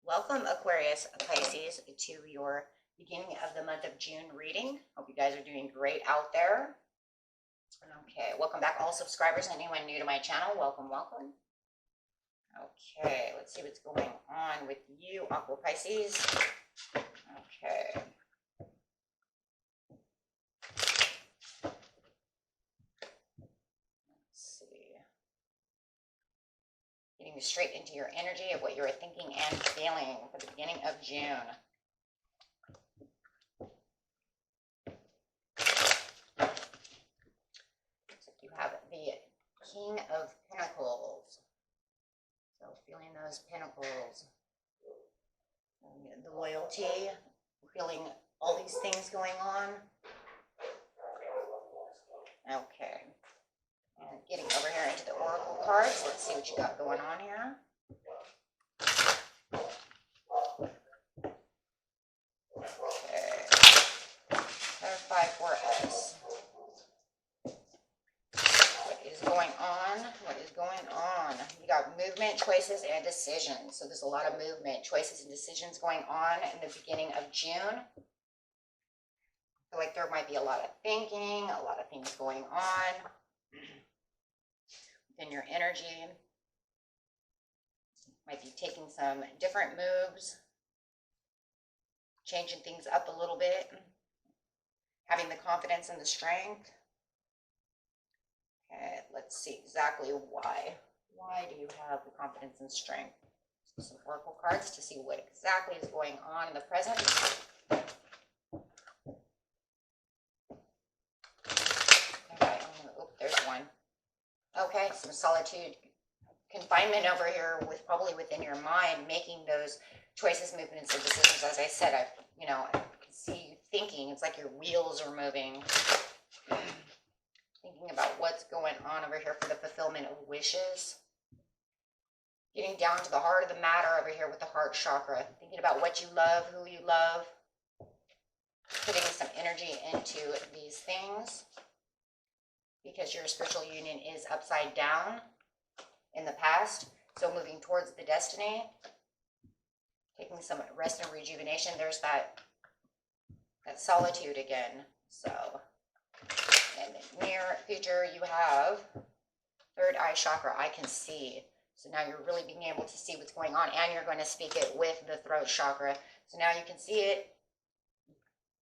Welcome, Aquarius, Pisces, to your beginning of the month of June reading. Hope you guys are doing great out there. Okay, welcome back, all subscribers. Anyone new to my channel, welcome, welcome. Okay, let's see what's going on with you, Aqua Pisces. Okay. Getting straight into your energy of what you're thinking and feeling for the beginning of June. So you have the King of Pentacles. So feeling those pentacles. The loyalty, feeling all these things going on. Okay. And getting over here into the oracle cards. Let's see what you got going on here. Okay. Clarify for us. What is going on? What is going on? You got movement, choices, and decisions. So there's a lot of movement, choices, and decisions going on in the beginning of June. I feel like there might be a lot of thinking, a lot of things going on in your energy. Might be taking some different moves, changing things up a little bit, having the confidence and the strength. Okay, let's see exactly why. Why do you have the confidence and strength? Some oracle cards to see what exactly is going on in the present. Okay, oh, there's one. Okay, some solitude, confinement over here with probably within your mind, making those choices, movements, and decisions. As I said, I can see you thinking. It's like your wheels are moving. Thinking about what's going on over here for the fulfillment of wishes. Getting down to the heart of the matter over here with the heart chakra. Thinking about what you love, who you love. Putting some energy into these things. Because your spiritual union is upside down in the past. So moving towards the destiny. Taking some rest and rejuvenation. There's that solitude again. So, in the near future, you have third eye chakra. I can see. So now you're really being able to see what's going on. And you're going to speak it with the throat chakra. So now you can see it.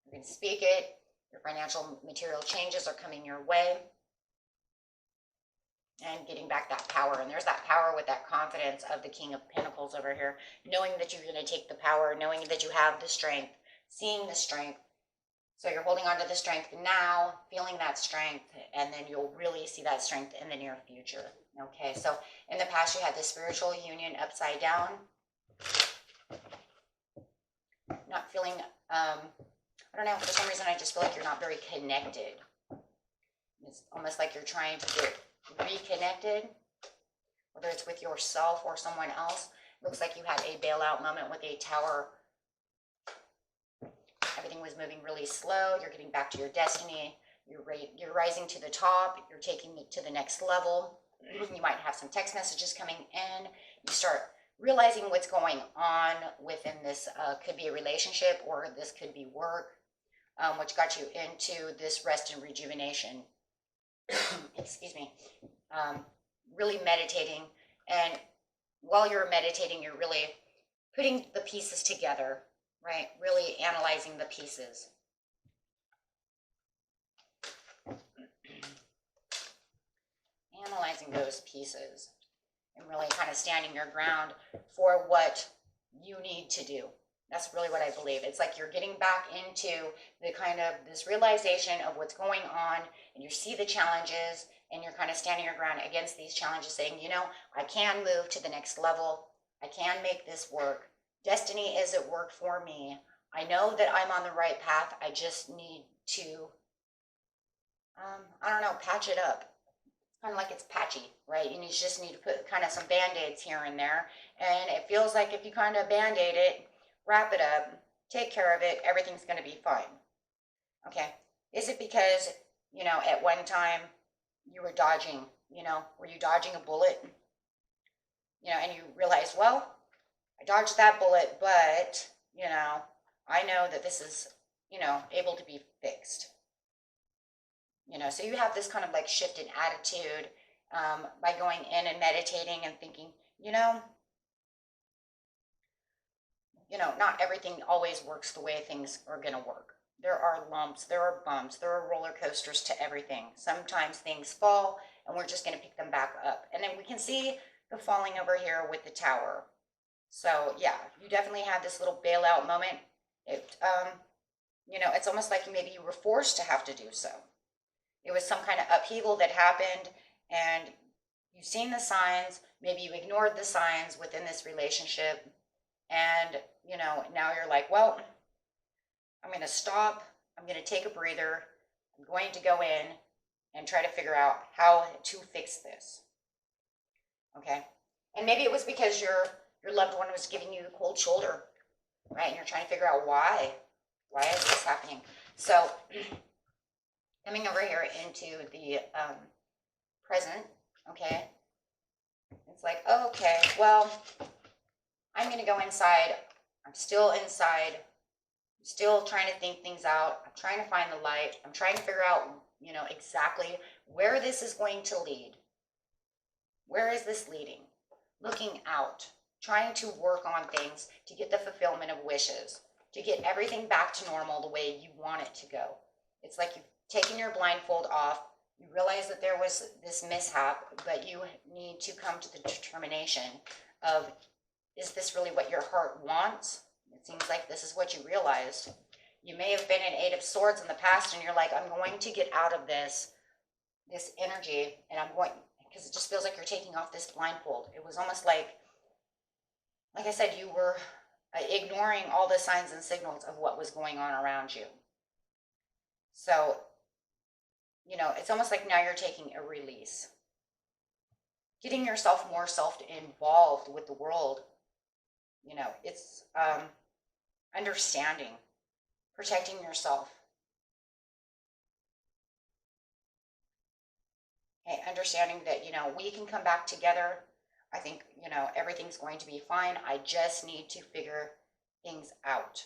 You can speak it. Your financial material changes are coming your way. And getting back that power. And there's that power with that confidence of the King of Pentacles over here. Knowing that you're going to take the power. Knowing that you have the strength. Seeing the strength. So you're holding on to the strength now. Feeling that strength. And then you'll really see that strength in the near future. Okay, so in the past you had the spiritual union upside down. Not feeling, I don't know, for some reason I just feel like you're not very connected. It's almost like you're trying to get reconnected, whether it's with yourself or someone else. Looks like you had a bailout moment with a tower. Everything was moving really slow. You're getting back to your destiny. You're rising to the top. You're taking it to the next level. You might have some text messages coming in. You start realizing what's going on within this. Could be a relationship, or this could be work, which got you into this rest and rejuvenation. Excuse me. Really meditating, and while you're meditating, you're really putting the pieces together, right? Really analyzing the pieces. Analyzing those pieces and really kind of standing your ground for what you need to do. That's really what I believe. It's like you're getting back into the kind of this realization of what's going on, and you see the challenges, and you're kind of standing your ground against these challenges, saying, I can move to the next level. I can make this work. Destiny is at work for me. I know that I'm on the right path. I just need to, patch it up. Kind of like it's patchy, right? You just need to put kind of some band-aids here and there. And it feels like if you kind of band-aid it, wrap it up, take care of it, everything's going to be fine. Okay. Is it because, at one time you were dodging, were you dodging a bullet? And you realize, well, I dodged that bullet, but, you know, I know that this is, you know, able to be fixed. You know, so you have this kind of like shift in attitude by going in and meditating and thinking, you know, not everything always works the way things are going to work. There are lumps, there are bumps, there are roller coasters to everything. Sometimes things fall and we're just going to pick them back up. And then we can see the falling over here with the tower. So yeah, you definitely had this little bailout moment. It, you know, it's almost like maybe you were forced to have to do so. It was some kind of upheaval that happened and you've seen the signs. Maybe you ignored the signs within this relationship. And, you know, now you're like, well, I'm going to stop. I'm going to take a breather. I'm going to go in and try to figure out how to fix this. Okay. And maybe it was because your loved one was giving you the cold shoulder, right? And you're trying to figure out why. Why is this happening? So coming over here into the present, okay? It's like, oh, okay, well, I'm going to go inside. I'm still inside. I'm still trying to think things out. I'm trying to find the light. I'm trying to figure out, you know, exactly where this is going to lead. Where is this leading? Looking out, trying to work on things to get the fulfillment of wishes, to get everything back to normal the way you want it to go. It's like you've taken your blindfold off. You realize that there was this mishap, but you need to come to the determination of, is this really what your heart wants? It seems like this is what you realized. You may have been an Eight of Swords in the past, and you're like, I'm going to get out of this energy, and I'm going, because it just feels like you're taking off this blindfold. It was almost like I said, you were ignoring all the signs and signals of what was going on around you. So, you know, it's almost like now you're taking a release. Getting yourself more self-involved with the world. You know, it's understanding, protecting yourself. Okay, understanding that, you know, we can come back together. I think, you know, everything's going to be fine. I just need to figure things out.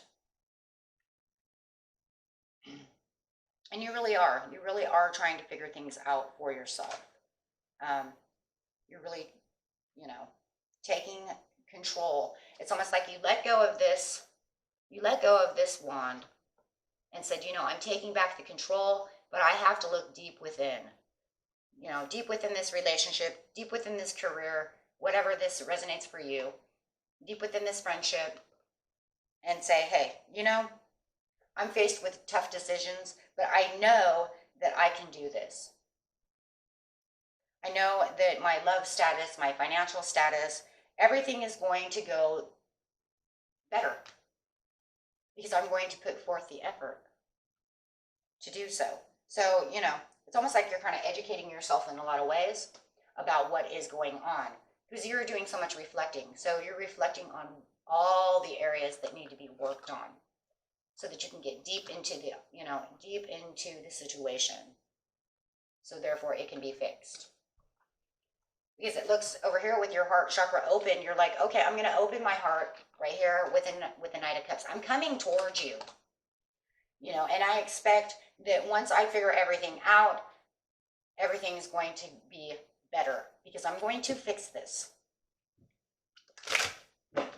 And you really are. You really are trying to figure things out for yourself. You're really, you know, taking control. It's almost like you let go of this. You let go of this wand and said, you know, I'm taking back the control, but I have to look deep within. You know, deep within this relationship, deep within this career, whatever this resonates for you, deep within this friendship, and say, hey, you know, I'm faced with tough decisions, but I know that I can do this. I know that my love status, my financial status, everything is going to go better because I'm going to put forth the effort to do so. So, you know, it's almost like you're kind of educating yourself in a lot of ways about what is going on because you're doing so much reflecting. So you're reflecting on all the areas that need to be worked on so that you can get deep into the, you know, deep into the situation. So therefore it can be fixed. Because it looks over here with your heart chakra open, you're like, okay, I'm going to open my heart right here with the Knight of Cups. I'm coming towards you, you know, and I expect that once I figure everything out, everything is going to be better because I'm going to fix this.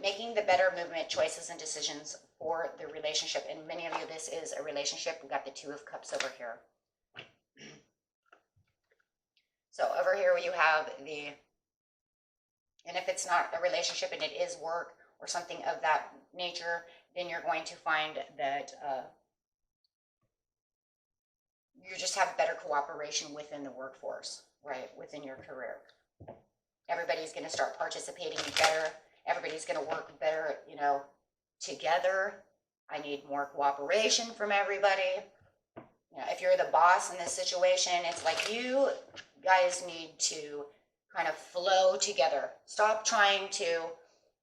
Making the better movement, choices, and decisions for the relationship. And many of you, this is a relationship. We got the Two of Cups over here. So over here you have the, and if it's not a relationship and it is work or something of that nature, then you're going to find that you just have better cooperation within the workforce, right, within your career. Everybody's going to start participating better. Everybody's going to work better, you know, together. I need more cooperation from everybody. You know, if you're the boss in this situation, it's like you guys need to kind of flow together. Stop trying to,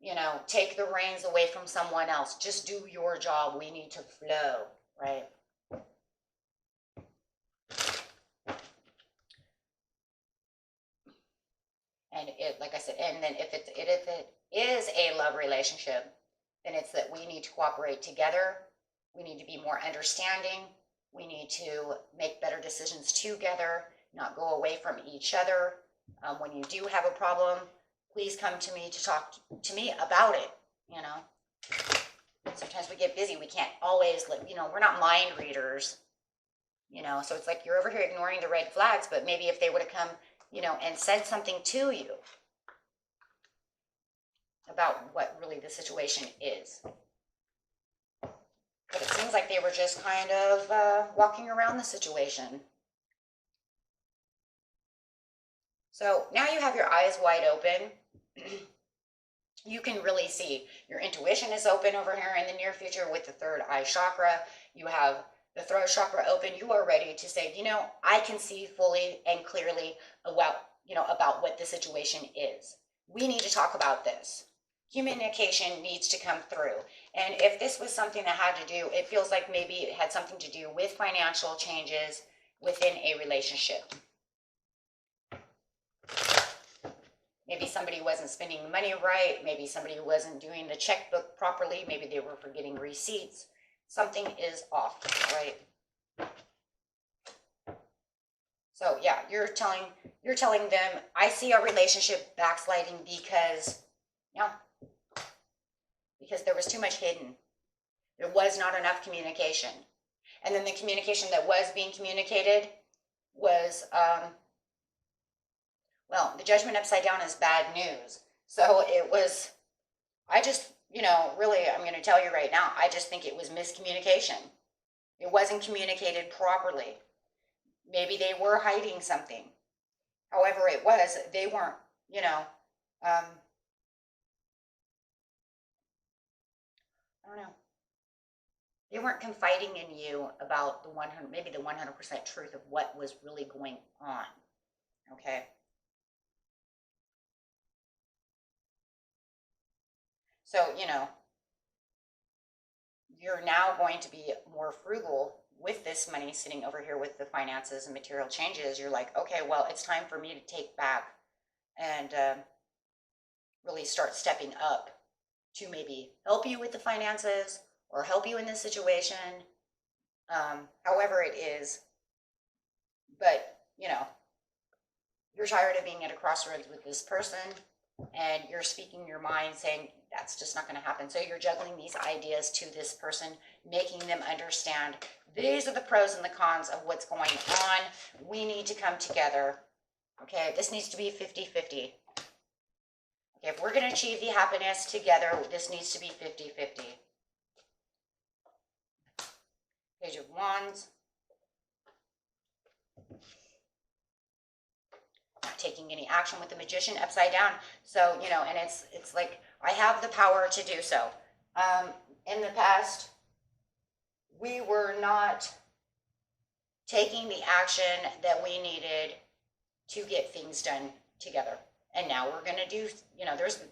you know, take the reins away from someone else. Just do your job. We need to flow, right? And it, like I said, and then if it is a love relationship, then it's that we need to cooperate together. We need to be more understanding. We need to make better decisions together, not go away from each other. When you do have a problem, please come to me to talk to me about it. You know, sometimes we get busy. We can't always, we're not mind readers. So it's like you're over here ignoring the red flags, but maybe if they would have come, and said something to you about what really the situation is. But it seems like they were just kind of walking around the situation. So now you have your eyes wide open. You can really see your intuition is open over here in the near future with the third eye chakra. You have the throat chakra open. You are ready to say, I can see fully and clearly about what the situation is. We need to talk about this. Communication needs to come through. And if this was something that had to do, it feels like maybe it had something to do with financial changes within a relationship. Maybe somebody wasn't spending the money right. Maybe somebody wasn't doing the checkbook properly. Maybe they were forgetting receipts. Something is off, right? So yeah, you're telling them, I see our relationship backsliding because there was too much hidden. There was not enough communication. And then the communication that was being communicated was, the judgment upside down is bad news. So it was, really, I'm going to tell you right now, I just think it was miscommunication. It wasn't communicated properly. Maybe they were hiding something. However it was, they weren't, I don't know. They weren't confiding in you about the 100% truth of what was really going on. Okay. So, you're now going to be more frugal with this money sitting over here with the finances and material changes. You're like, okay, well, it's time for me to take back and really start stepping up to maybe help you with the finances or help you in this situation, however it is. But, you're tired of being at a crossroads with this person and you're speaking your mind saying, that's just not going to happen. So you're juggling these ideas to this person, making them understand these are the pros and the cons of what's going on. We need to come together. Okay, this needs to be 50-50. Okay, if we're going to achieve the happiness together, this needs to be 50-50. Page of Wands. Not taking any action with the Magician upside down. So, and it's like, I have the power to do so. In the past, we were not taking the action that we needed to get things done together. And now we're going to do,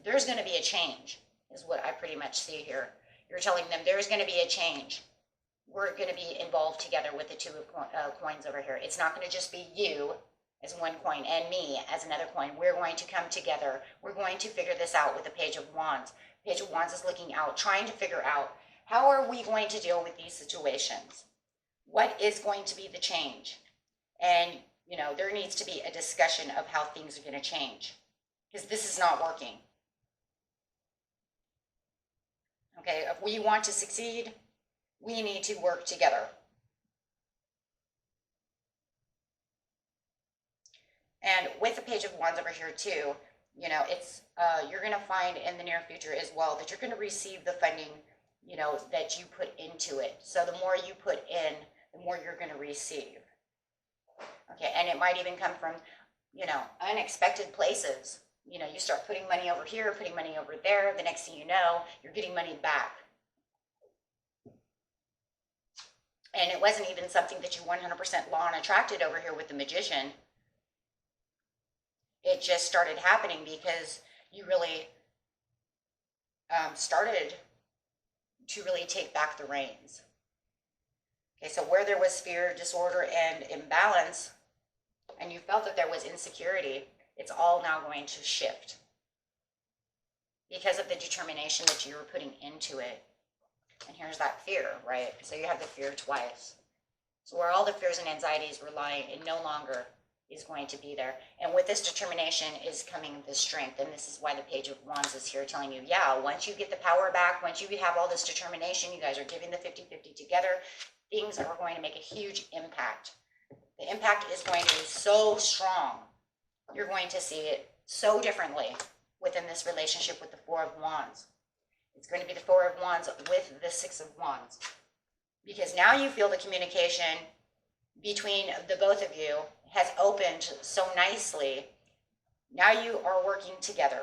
there's going to be a change, is what I pretty much see here. You're telling them there's going to be a change. We're going to be involved together with the two coins over here. It's not going to just be you as one coin and me as another coin. We're going to come together. We're going to figure this out with the Page of Wands. Page of Wands is looking out, trying to figure out, how are we going to deal with these situations? What is going to be the change? And, there needs to be a discussion of how things are going to change, because this is not working. Okay, if we want to succeed, we need to work together. And with the Page of Wands over here too, it's you're going to find in the near future as well that you're going to receive the funding, that you put into it. So the more you put in, the more you're going to receive. Okay, and it might even come from, unexpected places. You start putting money over here, putting money over there. The next thing you know, you're getting money back. And it wasn't even something that you 100% law and attracted over here with the Magician. It just started happening because you really started to really take back the reins. Okay, so where there was fear, disorder, and imbalance, and you felt that there was insecurity, it's all now going to shift. because of the determination that you were putting into it. And here's that fear, right? So you have the fear twice. So where all the fears and anxieties were lying, it no longer is going to be there. And with this determination is coming the strength. And this is why the Page of Wands is here telling you, yeah, once you get the power back, once you have all this determination, you guys are giving the 50-50 together, things are going to make a huge impact. The impact is going to be so strong. You're going to see it so differently within this relationship with the Four of Wands. It's going to be the Four of Wands with the Six of Wands. Because now you feel the communication between the both of you has opened so nicely. Now you are working together.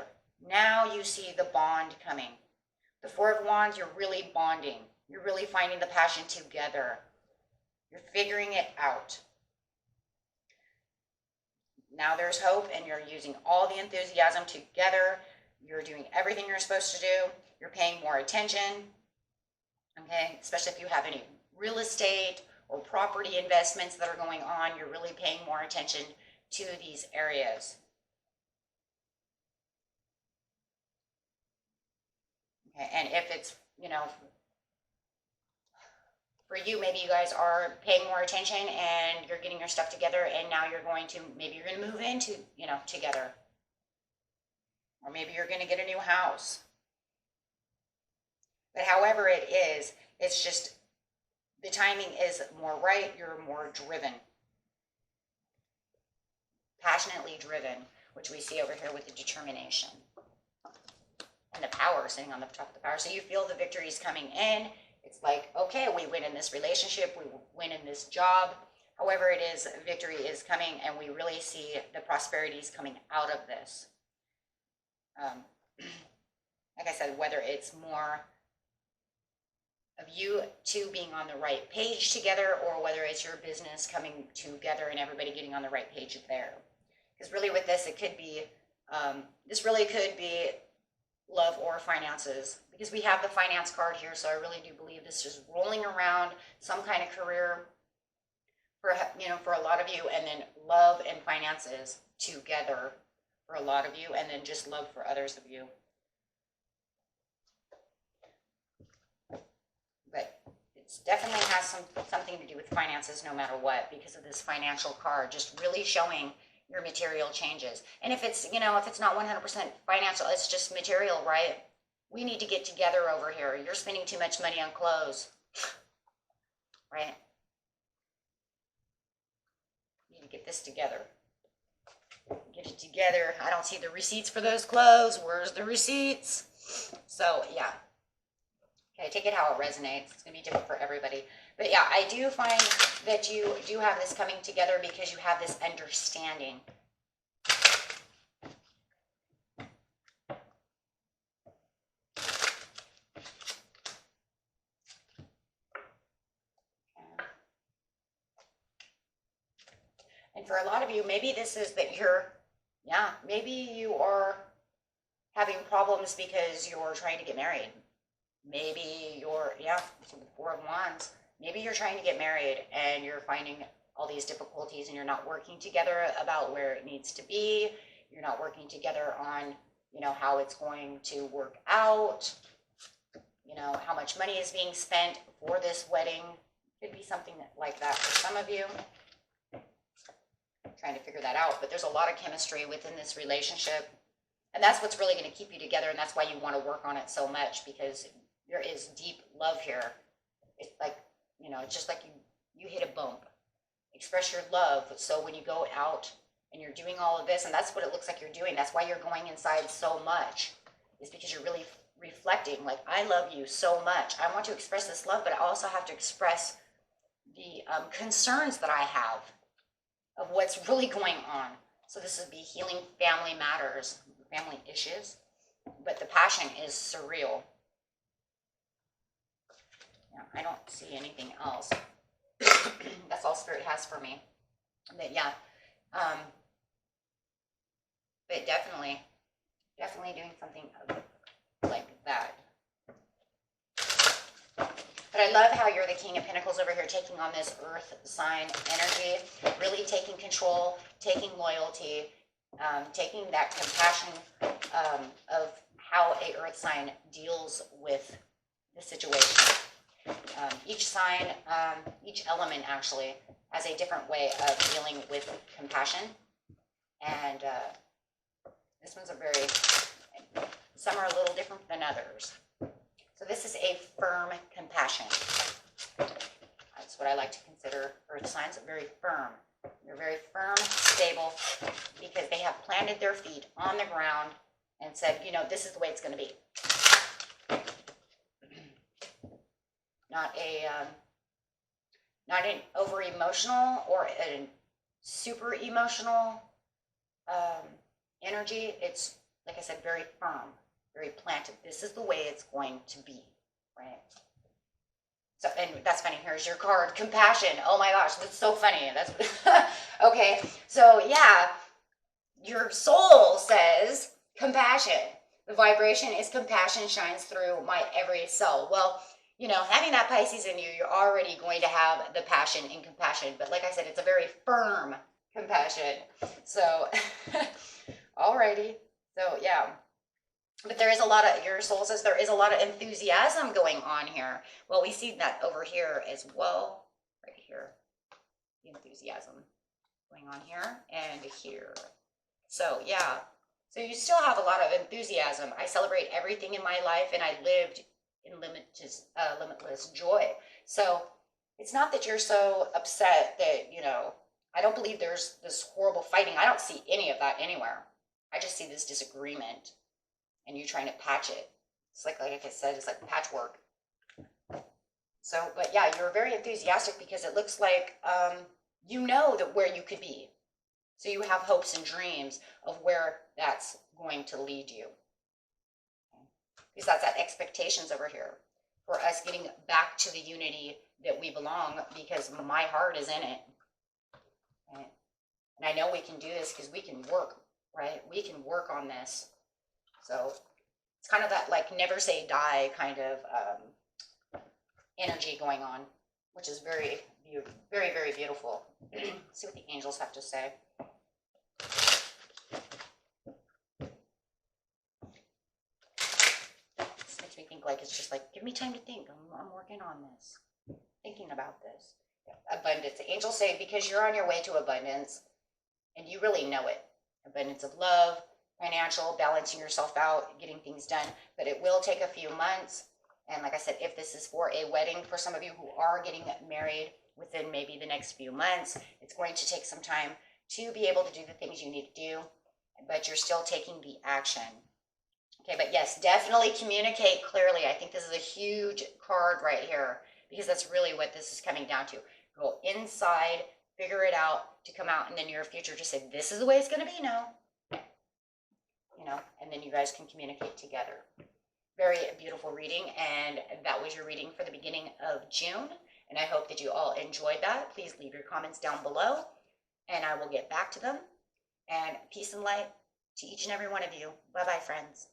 Now you see the bond coming. The Four of Wands, you're really bonding. You're really finding the passion together. You're figuring it out. Now there's hope, and you're using all the enthusiasm together. You're doing everything you're supposed to do. You're paying more attention, okay? Especially if you have any real estate or property investments that are going on, you're really paying more attention to these areas. Okay, and if it's, you know, for you, maybe you guys are paying more attention and you're getting your stuff together, and now you're going to, maybe you're going to move into, you know, together. Or maybe you're going to get a new house. But however it is, it's just the timing is more right. You're more driven. Passionately driven, which we see over here with the determination. And the power sitting on the top of the power. So you feel the victory is coming in. It's like, okay, we win in this relationship, we win in this job. However it is, victory is coming, and we really see the prosperities coming out of this. Like I said, whether it's more of you two being on the right page together, or whether it's your business coming together and everybody getting on the right page there. Because really with this, it could be, this really could be love or finances, because we have the finance card here. So I really do believe this is rolling around some kind of career for, you know, for a lot of you, and then love and finances together for a lot of you, and then just love for others of you. But it definitely has something to do with finances no matter what, because of this financial card, just really showing your material changes. And if it's, you know, if it's not 100% financial, it's just material, right? We need to get together over here. You're spending too much money on clothes, right? You need to get this together. Get it together. I don't see the receipts for those clothes. Where's the receipts? So, yeah. Okay, take it how it resonates. It's going to be different for everybody. But yeah, I do find that you do have this coming together because you have this understanding. And for a lot of you, maybe this is that you're, yeah, maybe you are having problems because you're trying to get married. Maybe you're, yeah, so the Four of Wands. Maybe you're trying to get married and you're finding all these difficulties, and you're not working together about where it needs to be. You're not working together on, you know, how it's going to work out. You know, how much money is being spent for this wedding. Could be something like that for some of you. I'm trying to figure that out. But there's a lot of chemistry within this relationship. And that's what's really going to keep you together. And that's why you want to work on it so much, because there is deep love here. It's like, you know, it's just like you hit a bump. Express your love. So when you go out and you're doing all of this, and that's what it looks like you're doing. That's why you're going inside so much. Is because you're really reflecting, like, I love you so much. I want to express this love, but I also have to express the concerns that I have of what's really going on. So this would be healing family matters, family issues, but the passion is surreal. Yeah, I don't see anything else. That's all Spirit has for me. But yeah, but definitely doing something like that. But I love how you're the King of Pentacles over here, taking on this earth sign energy, really taking control, taking loyalty, taking that compassion of how a earth sign deals with the situation. Each sign, each element actually has a different way of dealing with compassion. And this one's some are a little different than others. So this is a firm compassion. That's what I like to consider earth signs, very firm. They're very firm, stable, because they have planted their feet on the ground and said, you know, this is the way it's going to be. Not an over emotional or a super emotional energy. It's, like I said, very firm, very planted. This is the way it's going to be, right? So, and that's funny. Here's your card, compassion. Oh my gosh, that's so funny. That's okay. So yeah, your soul says compassion. The vibration is compassion shines through my every cell. Well, you know, having that Pisces in you, you're already going to have the passion and compassion. But like I said, it's a very firm compassion. So, alrighty. So yeah. But there is a lot of, your soul says there is a lot of enthusiasm going on here. Well, we see that over here as well. Right here. The enthusiasm going on here and here. So yeah. So you still have a lot of enthusiasm. I celebrate everything in my life and I lived in limitless joy. So it's not that you're so upset that, you know, I don't believe there's this horrible fighting. I don't see any of that anywhere. I just see this disagreement and you trying to patch it. It's like I said, it's like patchwork. So, but yeah, you're very enthusiastic because it looks like you know that where you could be. So you have hopes and dreams of where that's going to lead you. Because that's that expectations over here for us getting back to the unity that we belong, because my heart is in it. Right? And I know we can do this because we can work, right? We can work on this. So it's kind of that like never say die kind of energy going on, which is very, very, very beautiful. See what the angels have to say. This makes me think like it's just like, give me time to think. I'm working on this, thinking about this. Abundance. The angels say because you're on your way to abundance and you really know it. Abundance of love, financial, balancing yourself out, getting things done, but it will take a few months. And like I said, if this is for a wedding, for some of you who are getting married within maybe the next few months, it's going to take some time to be able to do the things you need to do, but you're still taking the action. Okay, but yes, definitely communicate clearly. I think this is a huge card right here because that's really what this is coming down to. Go inside, figure it out to come out in the near future. Just say, this is the way it's going to be now. You know, and then you guys can communicate together. Very beautiful reading, and that was your reading for the beginning of June, and I hope that you all enjoyed that. Please leave your comments down below, and I will get back to them, and peace and light to each and every one of you. Bye-bye, friends.